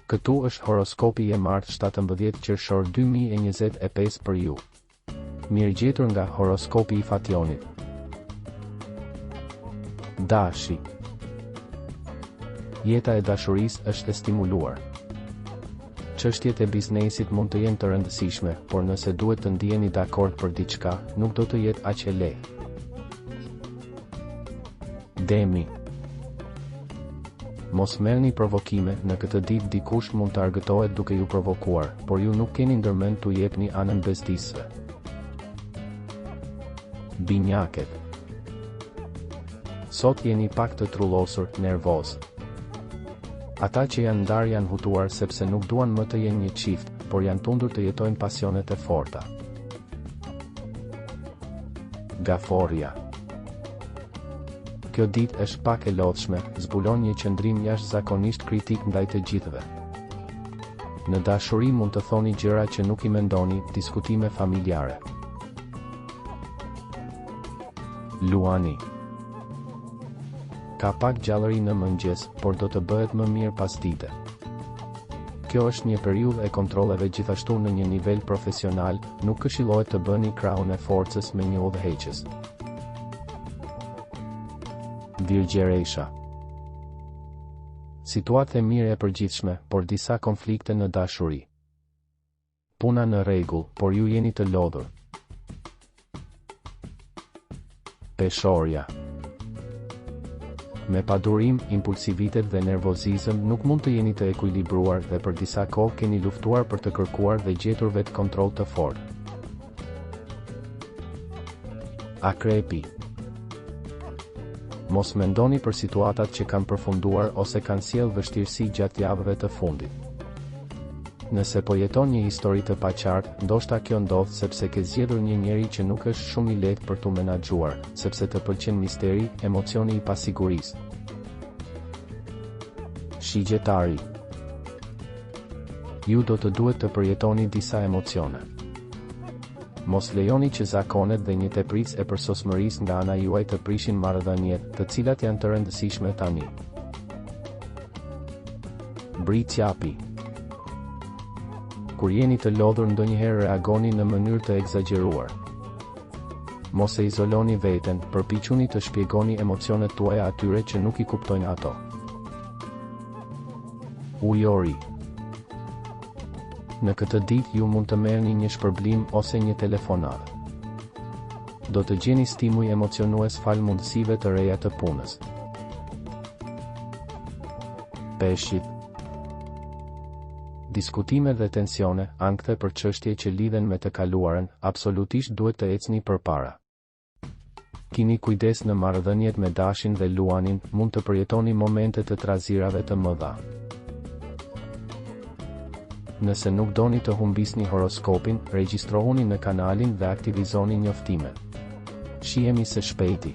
Këtu është horoskopi i martë 17 qershor 2025 për ju. Mirëgjetur nga horoskopi i Fationit. Dashi. Jeta e dashurisë është e stimuluar. Çështjet e biznesit mund të jenë të rëndësishme, por nëse duhet të ndiheni dakord për diçka, nuk do të jetë aq e lehtë. Demi. Mos merrni provokime, në këtë ditë dikush mund të argëtohet duke ju provokuar, por ju nuk keni ndërmend t'u jepni anën bezdisëve. Binjaket. Sot jeni pak të trullosur, nervoz. Ata që janë ndarë janë hutuar sepse nuk duan më të jenë një çift, por janë tundur të jetojnë pasionet e forta. Gaforja. Kjo ditë është pak e lodhshme, zbulon një qëndrim jashtëzakonisht kritik ndaj të gjithëve. Në dashuri mund të thoni gjëra që nuk i mendoni, diskutime familjare. Luani. Ka pak gjallëri në mëngjes, por do të bëhet më mirë pas dite. Kjo është një periudhë e kontrolleve gjithashtu në një nivel profesional, nuk këshillohet të bëni krahun e forcës me një udhëheqës. Virgjeresha. Situatë e mirë e përgjithshme, por disa konflikte në dashuri. Puna në rregull, por ju jeni të lodhur. Peshorja. Me padurim, impulsivitet dhe nervozizëm nuk mund të jeni të ekuilibruar dhe për disa kohë keni luftuar për të kërkuar dhe gjetur vetë kontroll të fortë. Akrepi. Mos mendoni për situatat që kanë përfunduar ose kanë sjellë vështirësi gjatë javëve të fundit. Nëse po jeton një histori të paqartë, ndoshta kjo ndodh sepse ke zgjedhur një njeri që nuk është shumë i lehtë për tu menaxhuar, sepse të pëlqen misteri, emocioni i pasigurisë. Shigjetari. Ju do të duhet të përjetoni disa emocione. Mos lejoni që zakonet dhe një tepritës e përsosmërisë nga ana juaj të prishin marrëdhëniet, të cilat janë të rëndësishme tani. Britsjapi. Kur jeni të lodhur ndonjëherë reagoni në mënyrë të egzageruar. Mos e izoloni veten, përpiquni të shpjegoni emocionet tuaja atyre që nuk i kuptojnë ato. Ujori. Në këtë ditë ju mund të merrni një shpërblim ose një telefonat. Do të gjeni stimuj emocionues fal mundësive të reja të punës. Peshqit. Diskutime dhe tensione, ankte për çështje që lidhen me të kaluarën, absolutisht duhet të ecni përpara. Kini kujdes në marrëdhëniet me dashin dhe luanin, mund të përjetoni momente të trazirave të mëdha. Nëse nuk doni të humbisni horoskopin, regjistrohuni në kanalin dhe aktivizoni njoftimet. Shihemi së shpejti.